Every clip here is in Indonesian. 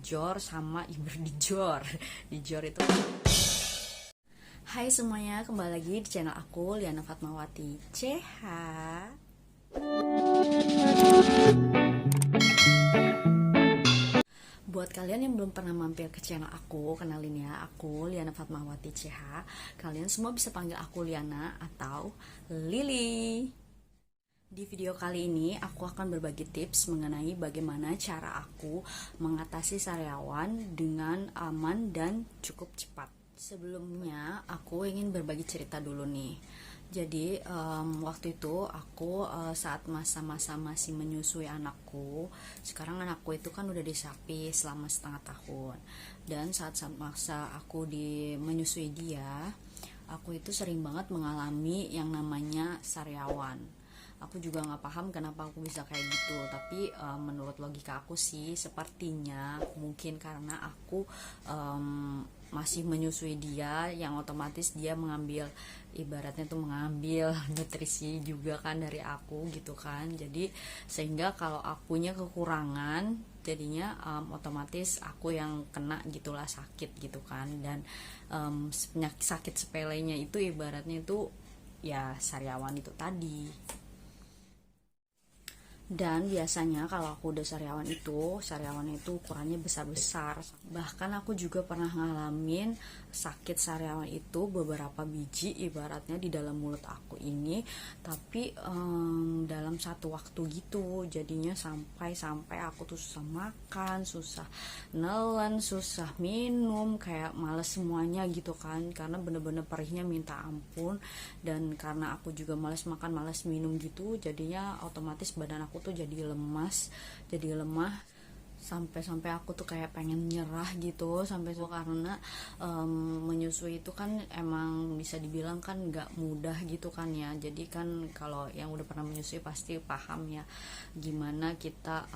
berdijor sama berdijor. Dijor itu. Hai semuanya, kembali lagi di channel aku, Liana Fatmawati CH. Buat kalian yang belum pernah mampir ke channel aku, kenalin ya, aku Liana Fatmawati CH. Kalian semua bisa panggil aku Liana atau Lili. Di video kali ini aku akan berbagi tips mengenai bagaimana cara aku mengatasi sariawan dengan aman dan cukup cepat. Sebelumnya aku ingin berbagi cerita dulu nih. Jadi waktu itu aku saat masa-masa masih menyusui anakku. Sekarang anakku itu kan udah disapi selama setengah tahun. Dan saat masa aku menyusui dia, aku itu sering banget mengalami yang namanya sariawan. Aku juga nggak paham kenapa aku bisa kayak gitu, tapi menurut logika aku sih sepertinya mungkin karena aku masih menyusui dia, yang otomatis dia mengambil, ibaratnya tuh mengambil nutrisi juga kan dari aku gitu kan. Jadi sehingga kalau akunya kekurangan, jadinya otomatis aku yang kena gitulah, sakit gitu kan. Dan sakit sepelenya itu ibaratnya itu ya sariawan itu tadi. Dan biasanya kalau aku udah sariawannya itu ukurannya besar-besar. Bahkan aku juga pernah ngalamin sakit sariawan itu beberapa biji ibaratnya di dalam mulut aku ini, tapi dalam satu waktu gitu. Jadinya sampai aku tuh susah makan, susah nelen, susah minum, kayak males semuanya gitu kan, karena bener-bener perihnya minta ampun. Dan karena aku juga males makan, males minum gitu, jadinya otomatis badan aku tuh jadi lemah, sampai aku tuh kayak pengen nyerah gitu. Karena menyusui itu kan emang bisa dibilang kan nggak mudah gitu kan ya. Jadi kan kalau yang udah pernah menyusui pasti paham ya gimana kita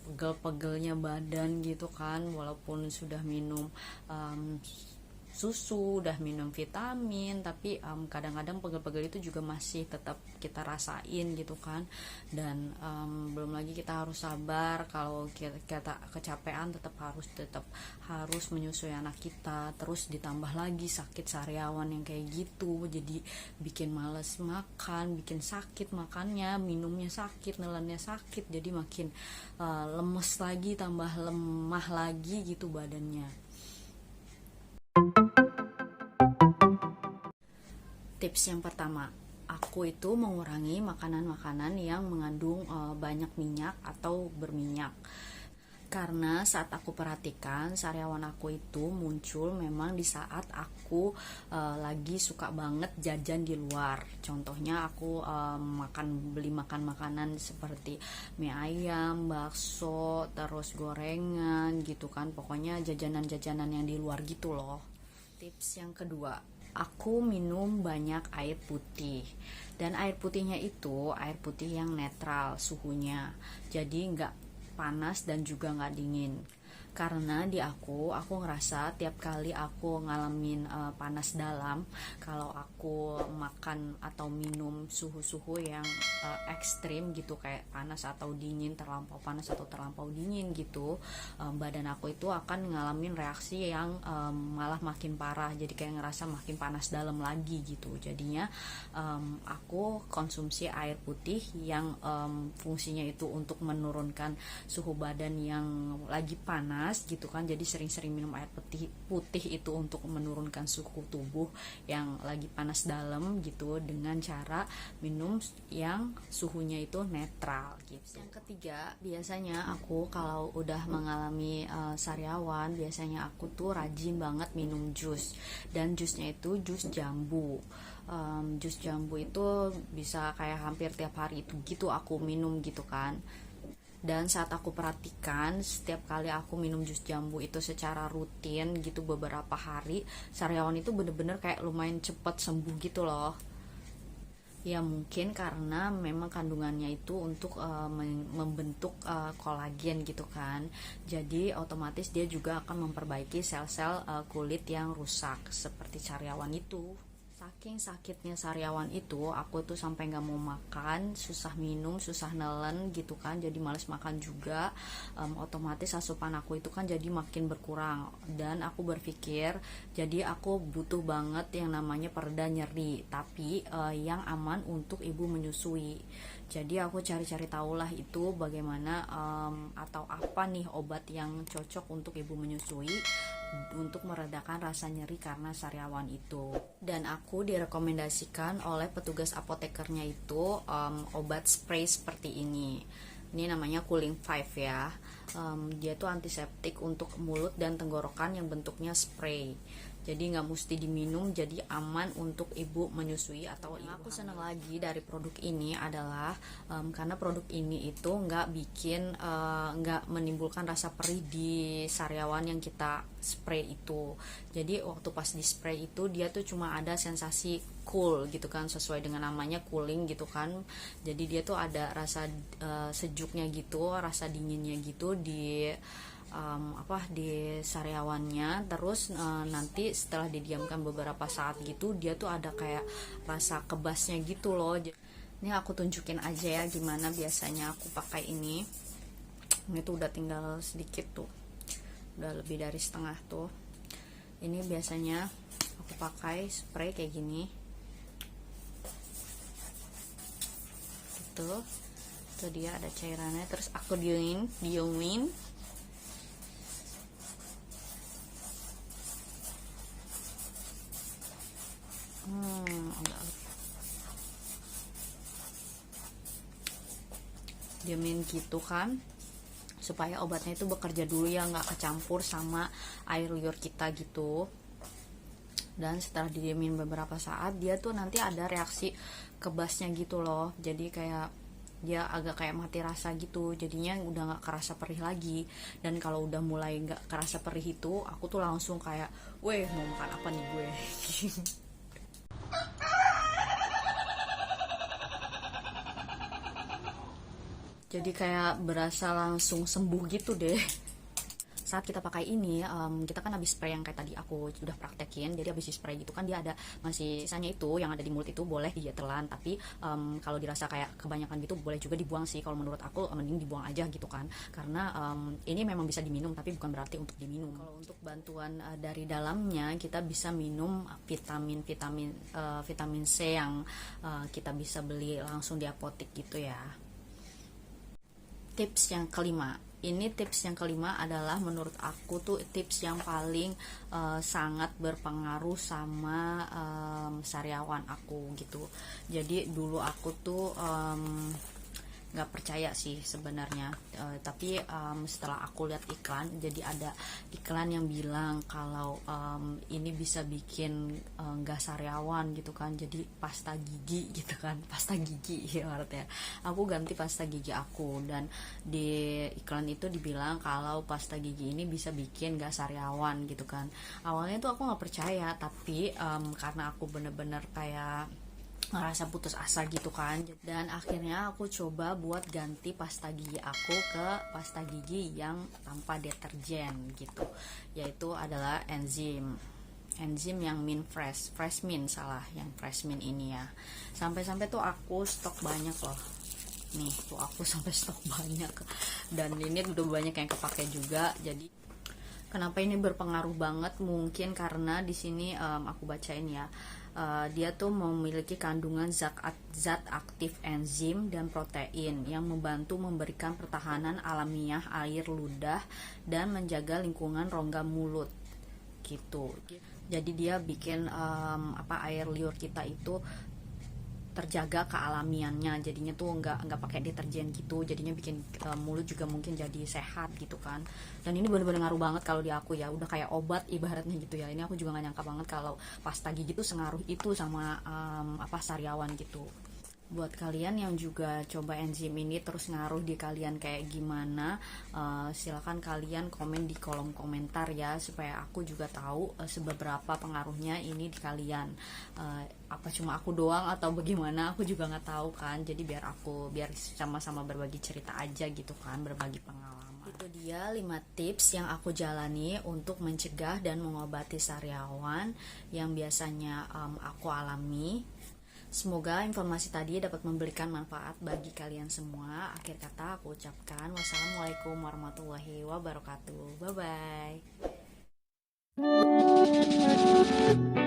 pegel-pegelnya badan gitu kan, walaupun sudah minum susu, udah minum vitamin, tapi kadang-kadang pegel-pegel itu juga masih tetap kita rasain gitu kan. Dan belum lagi kita harus sabar, kalau kita kecapean tetap harus menyusui anak kita. Terus ditambah lagi sakit sariawan yang kayak gitu, jadi bikin males makan, bikin sakit makannya, minumnya sakit, nelannya sakit, jadi makin lemes lagi, tambah lemah lagi gitu badannya. Tips yang pertama, aku itu mengurangi makanan-makanan yang mengandung banyak minyak atau berminyak. Karena saat aku perhatikan, sariawan aku itu muncul memang di saat aku lagi suka banget jajan di luar. Contohnya aku beli makan makanan seperti mie ayam, bakso, terus gorengan gitu kan. Pokoknya jajanan-jajanan yang di luar gitu loh. Tips yang kedua, aku minum banyak air putih. Dan air putihnya itu air putih yang netral suhunya, jadi nggak panas dan juga nggak dingin. Karena di aku ngerasa tiap kali aku ngalamin panas dalam, kalau aku makan atau minum suhu-suhu yang ekstrim gitu, kayak panas atau dingin, terlampau panas atau terlampau dingin gitu, badan aku itu akan ngalamin reaksi yang malah makin parah. Jadi kayak ngerasa makin panas dalam lagi gitu. Jadinya aku konsumsi air putih yang fungsinya itu untuk menurunkan suhu badan yang lagi panas gitu kan. Jadi sering-sering minum air putih itu untuk menurunkan suhu tubuh yang lagi panas dalam gitu, dengan cara minum yang suhunya itu netral gitu. Yang ketiga, biasanya aku kalau udah mengalami sariawan, biasanya aku tuh rajin banget minum jus. Dan jusnya itu jus jambu. Jus jambu itu bisa kayak hampir tiap hari itu gitu aku minum gitu kan. Dan saat aku perhatikan, setiap kali aku minum jus jambu itu secara rutin gitu beberapa hari, sariawan itu bener-bener kayak lumayan cepet sembuh gitu loh. Ya mungkin karena memang kandungannya itu untuk membentuk kolagen gitu kan. Jadi otomatis dia juga akan memperbaiki sel-sel kulit yang rusak seperti sariawan itu. saking sakitnya sariawan itu, aku tuh sampai nggak mau makan, susah minum, susah nelen gitu kan, jadi males makan juga. Otomatis asupan aku itu kan jadi makin berkurang, dan aku berpikir jadi aku butuh banget yang namanya pereda nyeri, tapi yang aman untuk ibu menyusui. Jadi aku cari-cari tahulah itu bagaimana atau apa nih obat yang cocok untuk ibu menyusui untuk meredakan rasa nyeri karena sariawan itu. Dan aku direkomendasikan oleh petugas apotekernya itu obat spray seperti ini. Ini namanya Cooling 5 ya. Dia itu antiseptik untuk mulut dan tenggorokan yang bentuknya spray. Jadi nggak mesti diminum, jadi aman untuk ibu menyusui atau ibu. Aku senang lagi dari produk ini adalah karena produk ini itu nggak menimbulkan rasa perih di sariawan yang kita spray itu. Jadi waktu pas di spray itu dia tuh cuma ada sensasi cool gitu kan, sesuai dengan namanya cooling gitu kan. Jadi dia tuh ada rasa sejuknya gitu, rasa dinginnya gitu di di sariawannya. Terus nanti setelah didiamkan beberapa saat gitu, dia tuh ada kayak rasa kebasnya gitu loh. Ini aku tunjukin aja ya gimana biasanya aku pakai ini. Ini tuh udah tinggal sedikit tuh, udah lebih dari setengah tuh. Ini biasanya aku pakai spray kayak gini gitu. Itu dia ada cairannya, terus aku diemin diamin gitu kan, supaya obatnya itu bekerja dulu ya, nggak kecampur sama air liur kita gitu. Dan setelah didiamin beberapa saat, dia tuh nanti ada reaksi kebasnya gitu loh. Jadi kayak dia agak kayak mati rasa gitu, jadinya udah nggak kerasa perih lagi. Dan kalau udah mulai nggak kerasa perih itu, aku tuh langsung kayak, weh mau makan apa nih gue. Jadi kayak berasa langsung sembuh gitu deh. Saat kita pakai ini, kita kan habis spray yang kayak tadi aku sudah praktekin. Jadi habis spray gitu kan dia ada masih sisanya itu yang ada di mulut, itu boleh ditelan. Tapi kalau dirasa kayak kebanyakan gitu boleh juga dibuang sih. Kalau menurut aku mending dibuang aja gitu kan, karena ini memang bisa diminum tapi bukan berarti untuk diminum. Kalau untuk bantuan dari dalamnya, kita bisa minum vitamin C yang kita bisa beli langsung di apotek gitu ya. Tips yang kelima, ini tips yang kelima adalah menurut aku tuh tips yang paling sangat berpengaruh sama sariawan aku gitu. Jadi dulu aku tuh nggak percaya sih sebenarnya, tapi setelah aku lihat iklan, jadi ada iklan yang bilang kalau ini bisa bikin nggak sariawan gitu kan, jadi pasta gigi gitu kan, pasta gigi ya artinya. Aku ganti pasta gigi aku, dan di iklan itu dibilang kalau pasta gigi ini bisa bikin nggak sariawan gitu kan. Awalnya tuh aku nggak percaya, tapi karena aku bener-bener kayak ngerasa putus asa gitu kan, dan akhirnya aku coba buat ganti pasta gigi aku ke pasta gigi yang tanpa deterjen gitu, yaitu adalah enzim yang fresh mint yang fresh mint ini ya. Sampai-sampai tuh aku stok banyak loh, nih tuh aku sampai stok banyak, dan ini udah banyak yang kepake juga. Jadi kenapa ini berpengaruh banget? Mungkin karena di sini aku bacain ya, dia tuh memiliki kandungan zat aktif enzim dan protein yang membantu memberikan pertahanan alamiah air ludah dan menjaga lingkungan rongga mulut gitu. Jadi dia bikin air liur kita itu terjaga kealamiannya, jadinya tuh nggak pakai deterjen gitu, jadinya bikin mulut juga mungkin jadi sehat gitu kan. Dan ini bener-bener ngaruh banget kalau di aku ya, udah kayak obat ibaratnya gitu ya. Ini aku juga nggak nyangka banget kalau pasta gigi tuh sengaruh itu sama sariawan gitu. Buat kalian yang juga coba enzim ini terus ngaruh di kalian kayak gimana, silakan kalian komen di kolom komentar ya, supaya aku juga tahu seberapa pengaruhnya ini di kalian. Apa cuma aku doang atau bagaimana, aku juga nggak tahu kan. Jadi biar sama-sama berbagi cerita aja gitu kan, berbagi pengalaman. Itu dia dia 5 tips yang aku jalani untuk mencegah dan mengobati sariawan yang biasanya aku alami. Semoga informasi tadi dapat memberikan manfaat bagi kalian semua. Akhir kata aku ucapkan wassalamualaikum warahmatullahi wabarakatuh. Bye bye.